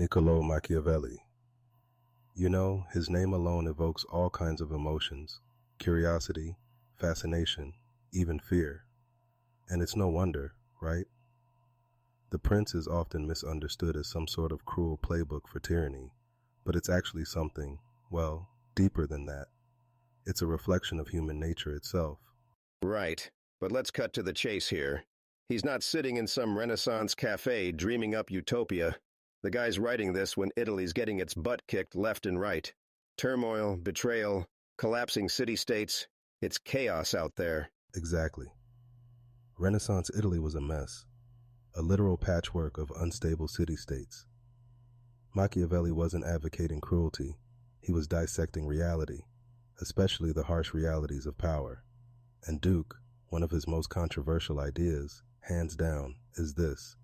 Niccolò Machiavelli. You know, his name alone evokes all kinds of emotions: curiosity, fascination, even fear. And it's no wonder, right? The prince is often misunderstood as some sort of cruel playbook for tyranny, but it's actually something, well, deeper than that. It's a reflection of human nature itself. Right, but let's cut to the chase here. He's not sitting in some Renaissance cafe dreaming up utopia. The guy's writing this when Italy's getting its butt kicked left and right. Turmoil, betrayal, collapsing city-states. It's chaos out there. Exactly. Renaissance Italy was a mess, a literal patchwork of unstable city-states. Machiavelli wasn't advocating cruelty. He was dissecting reality, especially the harsh realities of power. And Duke, one of his most controversial ideas, hands down, is this: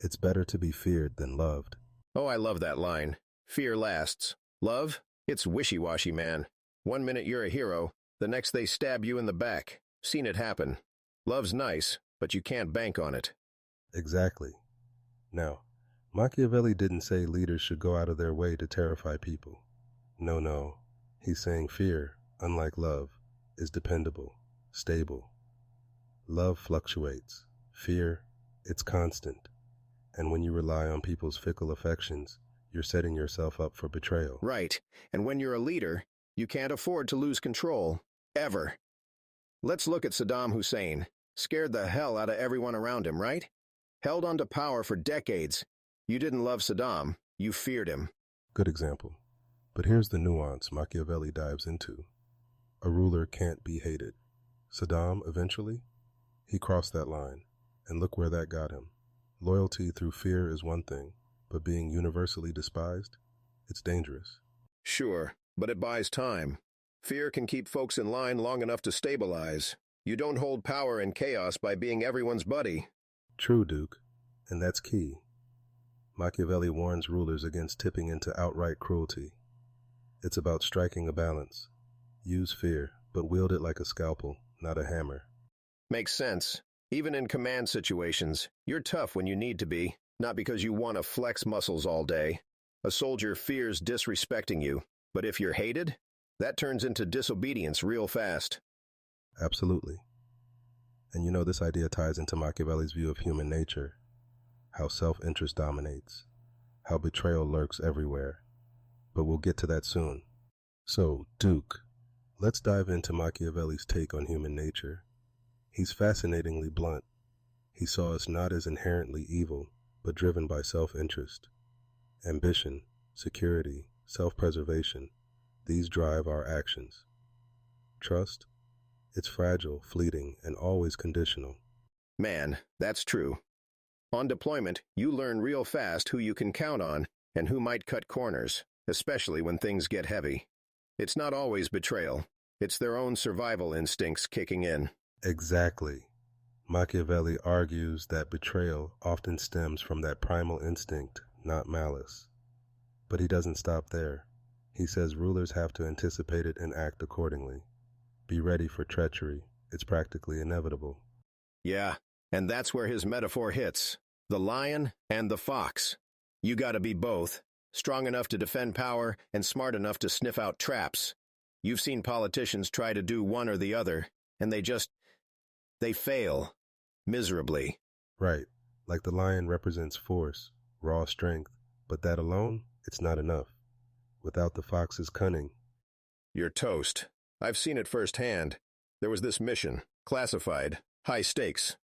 it's better to be feared than loved. Oh, I love that line. Fear lasts. Love? It's wishy-washy, man. 1 minute you're a hero, the next they stab you in the back. Seen it happen. Love's nice, but you can't bank on it. Exactly. Now, Machiavelli didn't say leaders should go out of their way to terrify people. No. He's saying fear, unlike love, is dependable, stable. Love fluctuates. Fear, it's constant. And when you rely on people's fickle affections, you're setting yourself up for betrayal. Right, and when you're a leader, you can't afford to lose control. Ever. Let's look at Saddam Hussein. Scared the hell out of everyone around him, right? Held on to power for decades. You didn't love Saddam, you feared him. Good example. But here's the nuance Machiavelli dives into. A ruler can't be hated. Saddam, eventually, he crossed that line. And look where that got him. Loyalty through fear is one thing, but being universally despised, it's dangerous. Sure, but it buys time. Fear can keep folks in line long enough to stabilize. You don't hold power in chaos by being everyone's buddy. True, Duke, and that's key. Machiavelli warns rulers against tipping into outright cruelty. It's about striking a balance. Use fear, but wield it like a scalpel, not a hammer. Makes sense. Even in command situations, you're tough when you need to be, not because you want to flex muscles all day. A soldier fears disrespecting you, but if you're hated, that turns into disobedience real fast. Absolutely. And you know, this idea ties into Machiavelli's view of human nature, how self-interest dominates, how betrayal lurks everywhere. But we'll get to that soon. So, Duke, let's dive into Machiavelli's take on human nature. He's fascinatingly blunt. He saw us not as inherently evil, but driven by self-interest. Ambition, security, self-preservation, these drive our actions. Trust? It's fragile, fleeting, and always conditional. Man, that's true. On deployment, you learn real fast who you can count on and who might cut corners, especially when things get heavy. It's not always betrayal. It's their own survival instincts kicking in. Exactly. Machiavelli argues that betrayal often stems from that primal instinct, not malice. But he doesn't stop there. He says rulers have to anticipate it and act accordingly. Be ready for treachery. It's practically inevitable. Yeah, and that's where his metaphor hits. The lion and the fox. You gotta be both. Strong enough to defend power and smart enough to sniff out traps. You've seen politicians try to do one or the other, and they fail. Miserably. Right. Like the lion represents force, raw strength, but that alone, it's not enough. Without the fox's cunning. You're toast. I've seen it firsthand. There was this mission, classified, high stakes.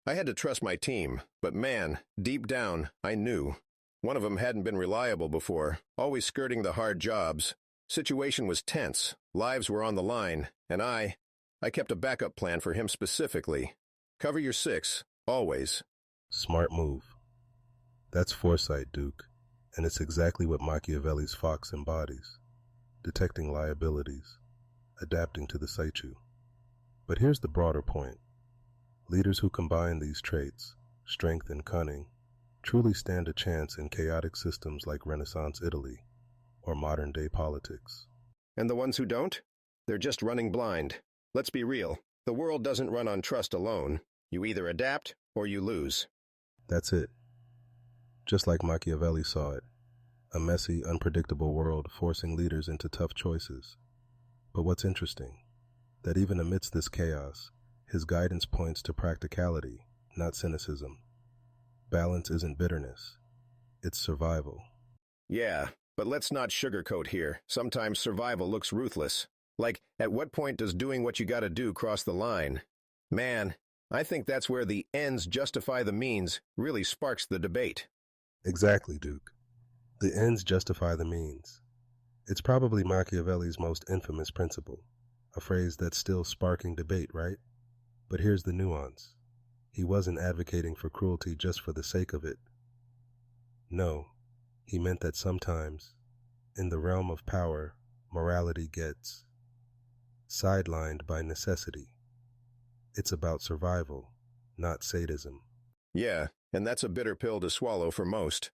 I had to trust my team, but man, deep down, I knew. One of them hadn't been reliable before, always skirting the hard jobs. Situation was tense, lives were on the line, and I kept a backup plan for him specifically. Cover your six, always. Smart move. That's foresight, Duke, and it's exactly what Machiavelli's fox embodies. Detecting liabilities, adapting to the situ. But here's the broader point. Leaders who combine these traits, strength and cunning, truly stand a chance in chaotic systems like Renaissance Italy or modern-day politics. And the ones who don't? They're just running blind. Let's be real. The world doesn't run on trust alone. You either adapt or you lose. That's it. Just like Machiavelli saw it, A messy, unpredictable world forcing leaders into tough choices. But what's interesting, that even amidst this chaos, his guidance points to practicality, not cynicism. Balance isn't bitterness, it's survival. Yeah, but let's not sugarcoat here. Sometimes survival looks ruthless. Like, at what point does doing what you gotta do cross the line? Man, I think that's where the ends justify the means really sparks the debate. Exactly, Duke. The ends justify the means. It's probably Machiavelli's most infamous principle, a phrase that's still sparking debate, right? But here's the nuance. He wasn't advocating for cruelty just for the sake of it. No, he meant that sometimes, in the realm of power, morality gets sidelined by necessity. It's about survival, not sadism. Yeah, and that's a bitter pill to swallow for most.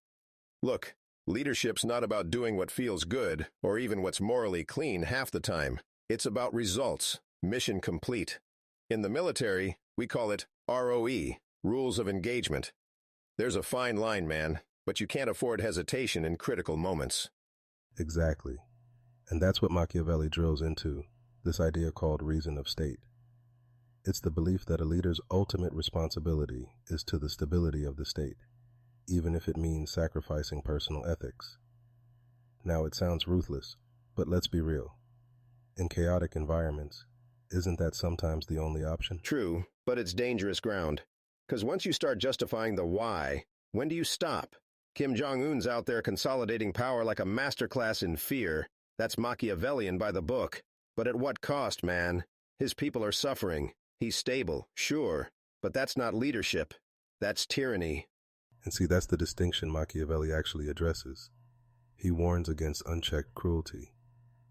Look, leadership's not about doing what feels good, or even what's morally clean half the time. It's about results, mission complete. In the military, we call it ROE, Rules of Engagement. There's a fine line, man, but you can't afford hesitation in critical moments. Exactly. And that's what Machiavelli drills into, this idea called reason of state. It's the belief that a leader's ultimate responsibility is to the stability of the state, even if it means sacrificing personal ethics. Now, it sounds ruthless, but let's be real. In chaotic environments, isn't that sometimes the only option? True, but it's dangerous ground. Because once you start justifying the why, when do you stop? Kim Jong-un's out there consolidating power like a masterclass in fear. That's Machiavellian by the book. But at what cost, man? His people are suffering. He's stable, sure, but that's not leadership. That's tyranny. And see, that's the distinction Machiavelli actually addresses. He warns against unchecked cruelty.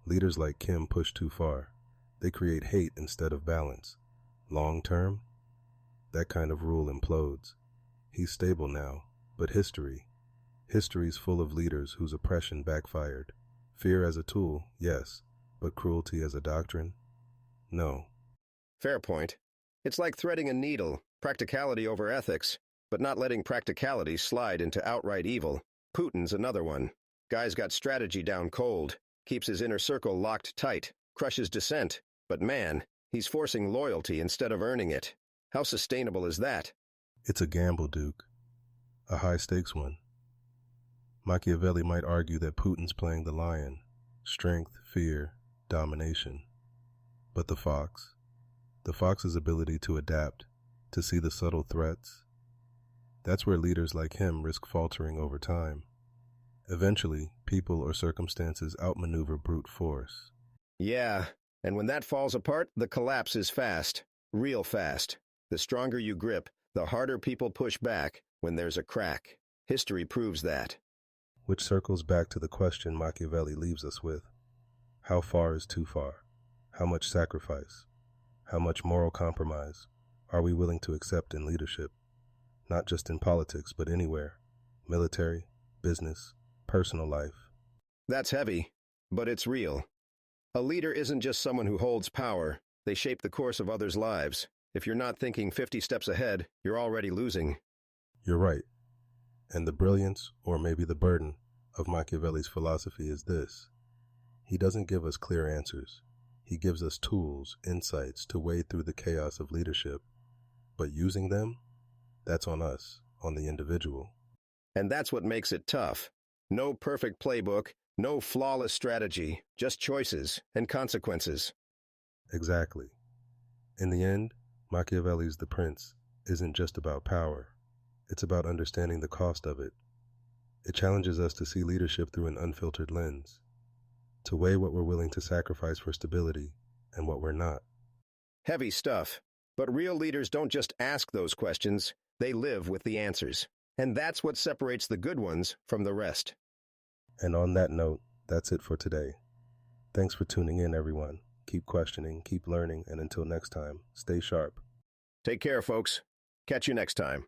Leaders like Kim push too far. They create hate instead of balance. Long term, that kind of rule implodes. He's stable now, but history's full of leaders whose oppression backfired. Fear as a tool, yes, but cruelty as a doctrine? No. Fair point. It's like threading a needle, practicality over ethics, but not letting practicality slide into outright evil. Putin's another one. Guy's got strategy down cold, keeps his inner circle locked tight, crushes dissent, but man, he's forcing loyalty instead of earning it. How sustainable is that? It's a gamble, Duke. A high-stakes one. Machiavelli might argue that Putin's playing the lion, strength, fear, domination. But the fox's ability to adapt, to see the subtle threats, that's where leaders like him risk faltering over time. Eventually, people or circumstances outmaneuver brute force. Yeah, and when that falls apart, the collapse is fast, real fast. The stronger you grip, the harder people push back when there's a crack. History proves that. Which circles back to the question Machiavelli leaves us with. How far is too far? How much sacrifice? How much moral compromise are we willing to accept in leadership? Not just in politics, but anywhere. Military, business, personal life. That's heavy, but it's real. A leader isn't just someone who holds power. They shape the course of others' lives. If you're not thinking 50 steps ahead, you're already losing. You're right. And the brilliance, or maybe the burden, of Machiavelli's philosophy is this. He doesn't give us clear answers. He gives us tools, insights to wade through the chaos of leadership. But using them, that's on us, on the individual. And that's what makes it tough. No perfect playbook, no flawless strategy, just choices and consequences. Exactly. In the end, Machiavelli's The Prince isn't just about power. It's about understanding the cost of it. It challenges us to see leadership through an unfiltered lens, to weigh what we're willing to sacrifice for stability and what we're not. Heavy stuff. But real leaders don't just ask those questions, they live with the answers. And that's what separates the good ones from the rest. And on that note, that's it for today. Thanks for tuning in, everyone. Keep questioning, keep learning, and until next time, stay sharp. Take care, folks. Catch you next time.